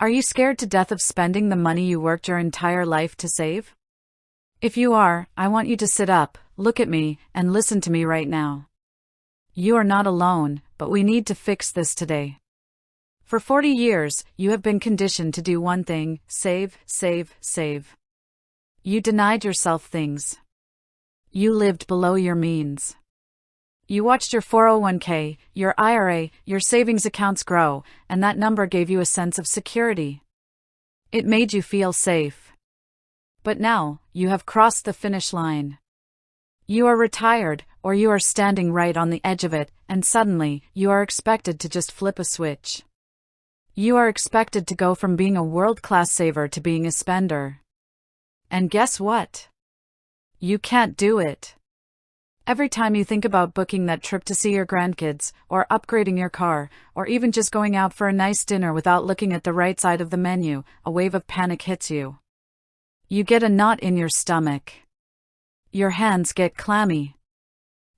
Are you scared to death of spending the money you worked your entire life to save? If you are, I want you to sit up, look at me, and listen to me right now. You are not alone, but we need to fix this today. For 40 years, you have been conditioned to do one thing: save, save, save. You denied yourself things. You lived below your means. You watched your 401k, your IRA, your savings accounts grow, and that number gave you a sense of security. It made you feel safe. But now, you have crossed the finish line. You are retired, or you are standing right on the edge of it, and suddenly, you are expected to just flip a switch. You are expected to go from being a world-class saver to being a spender. And guess what? You can't do it. Every time you think about booking that trip to see your grandkids, or upgrading your car, or even just going out for a nice dinner without looking at the right side of the menu, a wave of panic hits you. You get a knot in your stomach. Your hands get clammy.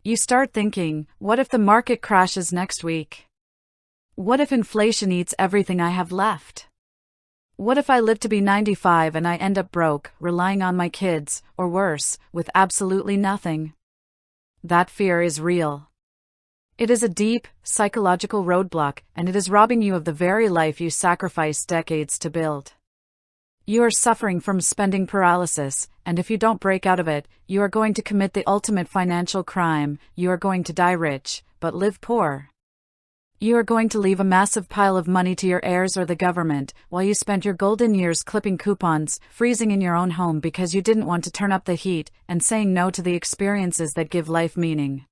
You start thinking, what if the market crashes next week? What if inflation eats everything I have left? What if I live to be 95 and I end up broke, relying on my kids, or worse, with absolutely nothing? That fear is real. It is a deep, psychological roadblock, and it is robbing you of the very life you sacrificed decades to build. You are suffering from spending paralysis, and if you don't break out of it, you are going to commit the ultimate financial crime. You are going to die rich, but live poor. You are going to leave a massive pile of money to your heirs or the government, while you spent your golden years clipping coupons, freezing in your own home because you didn't want to turn up the heat, and saying no to the experiences that give life meaning.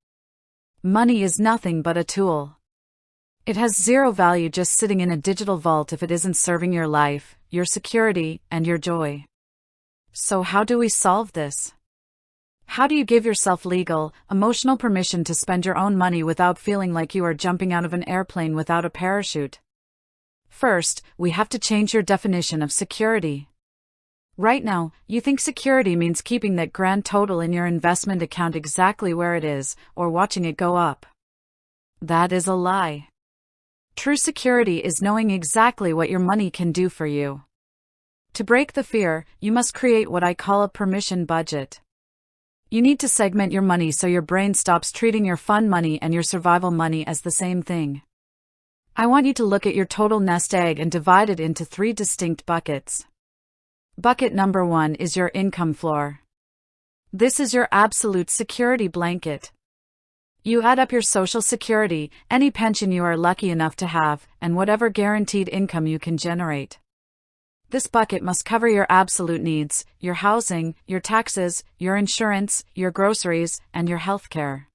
Money is nothing but a tool. It has zero value just sitting in a digital vault if it isn't serving your life, your security, and your joy. So how do we solve this? How do you give yourself legal, emotional permission to spend your own money without feeling like you are jumping out of an airplane without a parachute? First, we have to change your definition of security. Right now, you think security means keeping that grand total in your investment account exactly where it is, or watching it go up. That is a lie. True security is knowing exactly what your money can do for you. To break the fear, you must create what I call a permission budget. You need to segment your money so your brain stops treating your fun money and your survival money as the same thing. I want you to look at your total nest egg and divide it into 3 distinct buckets. Bucket number 1 is your income floor. This is your absolute security blanket. You add up your Social Security, any pension you are lucky enough to have, and whatever guaranteed income you can generate. This bucket must cover your absolute needs, your housing, your taxes, your insurance, your groceries, and your healthcare.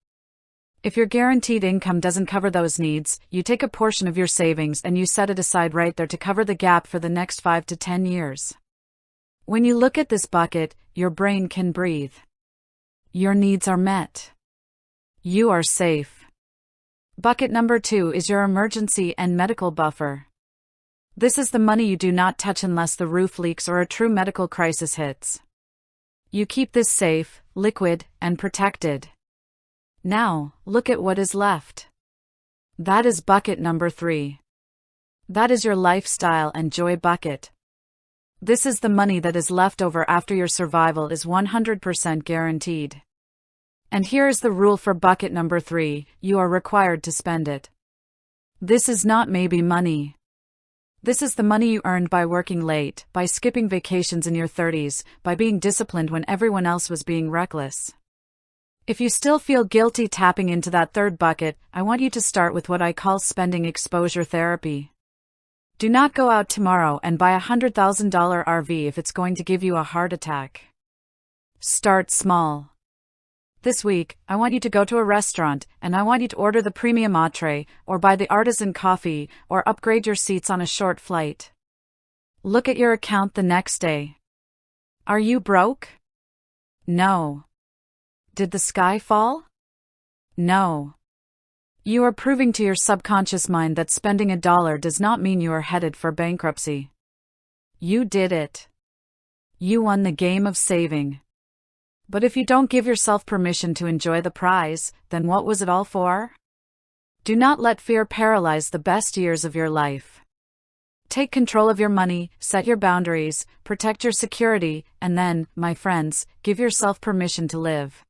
If your guaranteed income doesn't cover those needs, you take a portion of your savings and you set it aside right there to cover the gap for the next 5 to 10 years. When you look at this bucket, your brain can breathe. Your needs are met. You are safe. Bucket number 2 is your emergency and medical buffer. This is the money you do not touch unless the roof leaks or a true medical crisis hits. You keep this safe, liquid, and protected. Now, look at what is left. That is bucket number 3. That is your lifestyle and joy bucket. This is the money that is left over after your survival is 100% guaranteed. And here is the rule for bucket number 3, you are required to spend it. This is not maybe money. This is the money you earned by working late, by skipping vacations in your 30s, by being disciplined when everyone else was being reckless. If you still feel guilty tapping into that third bucket, I want you to start with what I call spending exposure therapy. Do not go out tomorrow and buy a $100,000 RV if it's going to give you a heart attack. Start small. This week, I want you to go to a restaurant, and I want you to order the premium entree, or buy the artisan coffee, or upgrade your seats on a short flight. Look at your account the next day. Are you broke? No. Did the sky fall? No. You are proving to your subconscious mind that spending $1 does not mean you are headed for bankruptcy. You did it. You won the game of saving. But if you don't give yourself permission to enjoy the prize, then what was it all for? Do not let fear paralyze the best years of your life. Take control of your money, set your boundaries, protect your security, and then, my friends, give yourself permission to live.